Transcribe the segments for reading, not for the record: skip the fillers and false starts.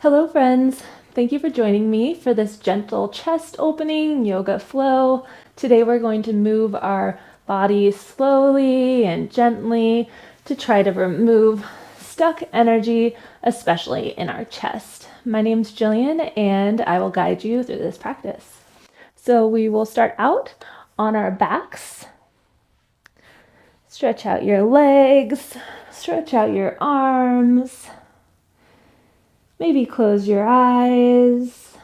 Hello friends, thank you for joining me for this gentle chest opening yoga flow. Today we're going to move our body slowly and gently to try to remove stuck energy, especially in our chest. My name's Gillian and I will guide you through this practice. So we will start out on our backs. Stretch out your legs, stretch out your arms. Maybe close your eyes.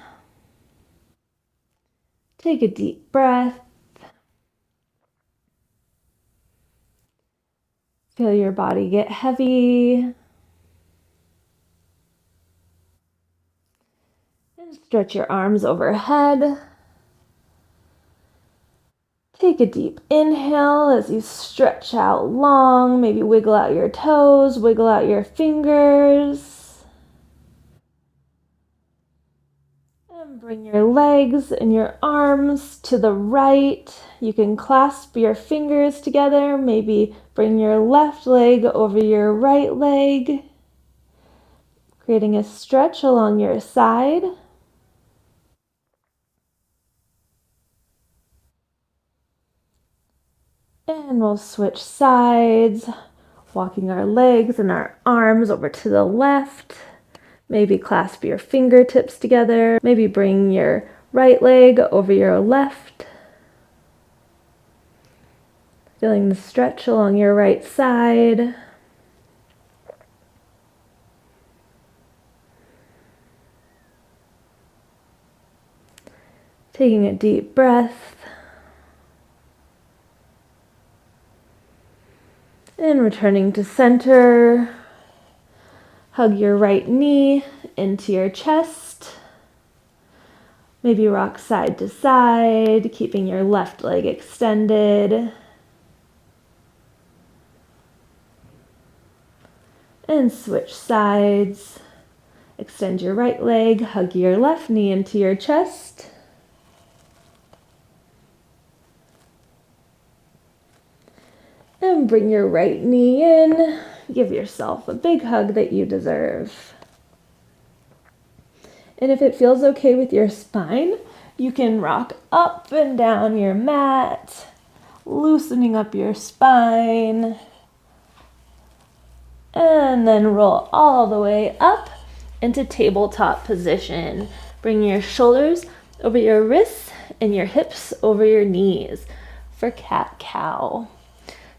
Take a deep breath. Feel your body get heavy. And stretch your arms overhead. Take a deep inhale as you stretch out long. Maybe wiggle out your toes, wiggle out your fingers. Bring your legs and your arms to the right. You can clasp your fingers together. Maybe bring your left leg over your right leg, creating a stretch along your side. And we'll switch sides, walking our legs and our arms over to the left. Maybe clasp your fingertips together. Maybe bring your right leg over your left. Feeling the stretch along your right side. Taking a deep breath. And returning to center. Hug your right knee into your chest. Maybe rock side to side, keeping your left leg extended. And switch sides. Extend your right leg, hug your left knee into your chest. And bring your right knee in. Give yourself a big hug that you deserve. And if it feels okay with your spine, you can rock up and down your mat, loosening up your spine. And then roll all the way up into tabletop position. Bring your shoulders over your wrists and your hips over your knees for cat-cow.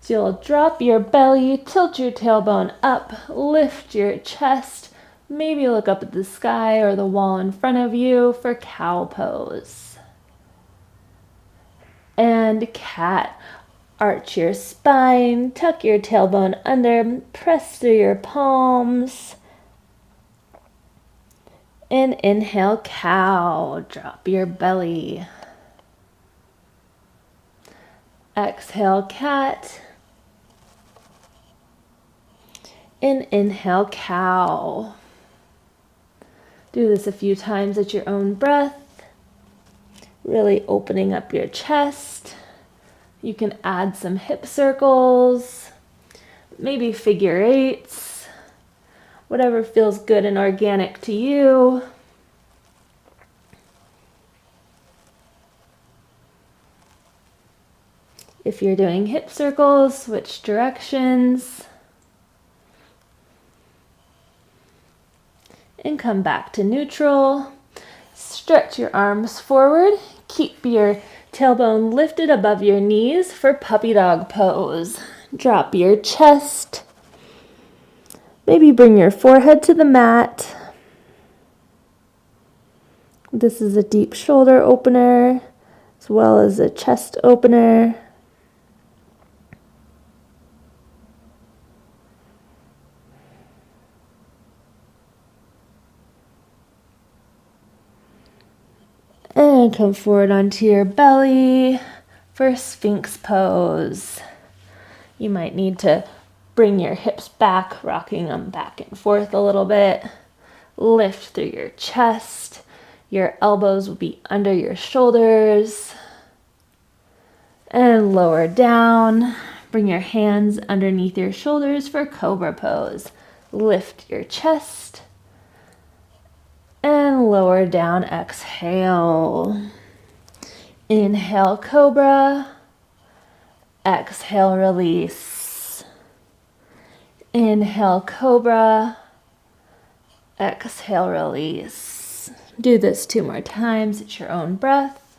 So you'll drop your belly, tilt your tailbone up, lift your chest, maybe look up at the sky or the wall in front of you for cow pose. And cat. Arch your spine, tuck your tailbone under, press through your palms. And inhale, cow. Drop your belly. Exhale, cat. And inhale, cow. Do this a few times at your own breath, really opening up your chest. You can add some hip circles, maybe figure eights, whatever feels good and organic to you. If you're doing hip circles, switch directions. And come back to neutral. Stretch your arms forward. Keep your tailbone lifted above your knees for puppy dog pose. Drop your chest. Maybe bring your forehead to the mat. This is a deep shoulder opener as well as a chest opener. And come forward onto your belly for Sphinx pose. You might need to bring your hips back, rocking them back and forth a little bit. Lift through your chest. Your elbows will be under your shoulders. And lower down. Bring your hands underneath your shoulders for cobra pose. Lift your chest. And lower down, exhale. Inhale, cobra. Exhale, release. Inhale, cobra. Exhale, release. Do this 2 more times at your own breath.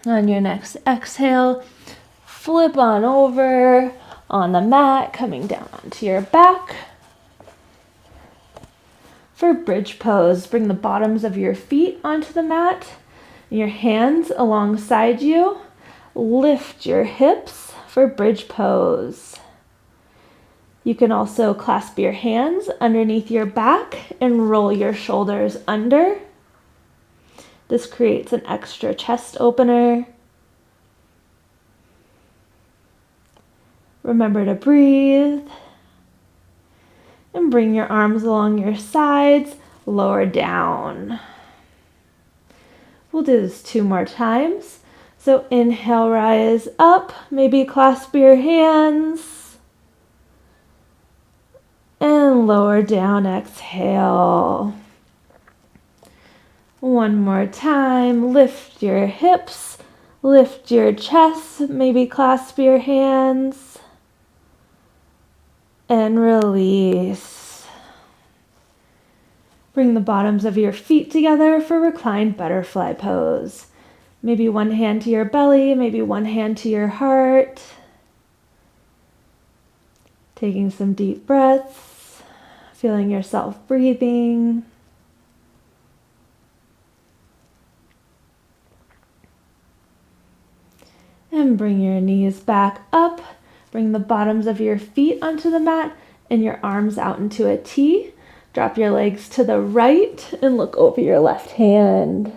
On your next exhale, flip on over on the mat, coming down onto your back. For bridge pose, bring the bottoms of your feet onto the mat, your hands alongside you. Lift your hips for bridge pose. You can also clasp your hands underneath your back and roll your shoulders under. This creates an extra chest opener. Remember to breathe. And bring your arms along your sides, lower down. We'll do this 2 more times. So inhale, rise up, maybe clasp your hands. And lower down, exhale. One more time, lift your hips, lift your chest, maybe clasp your hands. And release. Bring the bottoms of your feet together for reclined butterfly pose. Maybe one hand to your belly, maybe one hand to your heart. Taking some deep breaths, feeling yourself breathing. And bring your knees back up. Bring the bottoms of your feet onto the mat and your arms out into a T. Drop your legs to the right and look over your left hand.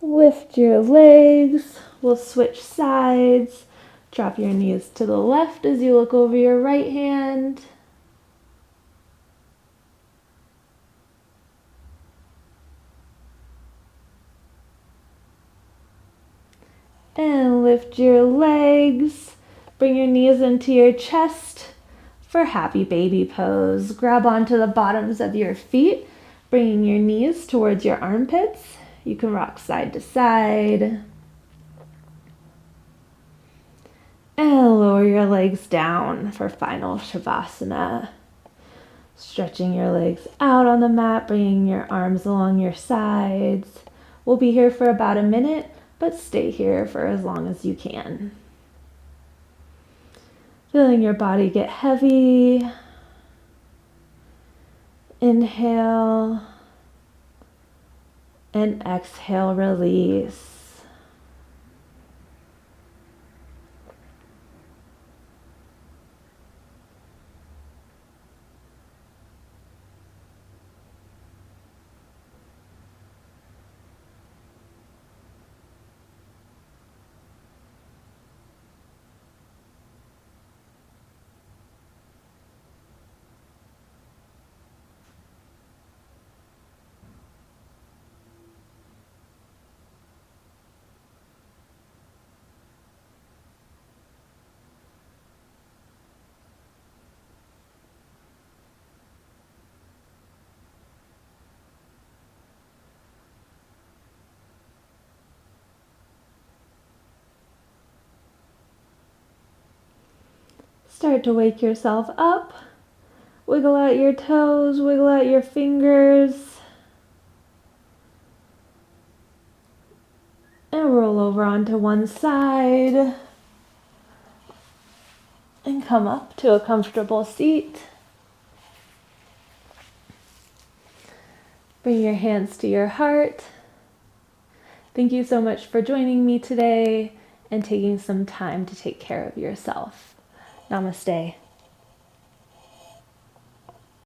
Lift your legs. We'll switch sides. Drop your knees to the left as you look over your right hand. And lift your legs. Bring your knees into your chest for happy baby pose. Grab onto the bottoms of your feet, bringing your knees towards your armpits. You can rock side to side. And lower your legs down for final Savasana. Stretching your legs out on the mat, bringing your arms along your sides. We'll be here for about a minute, but stay here for as long as you can. Feeling your body get heavy. Inhale. And exhale, release. Start to wake yourself up. Wiggle out your toes, wiggle out your fingers. And roll over onto one side. And come up to a comfortable seat. Bring your hands to your heart. Thank you so much for joining me today and taking some time to take care of yourself. Namaste.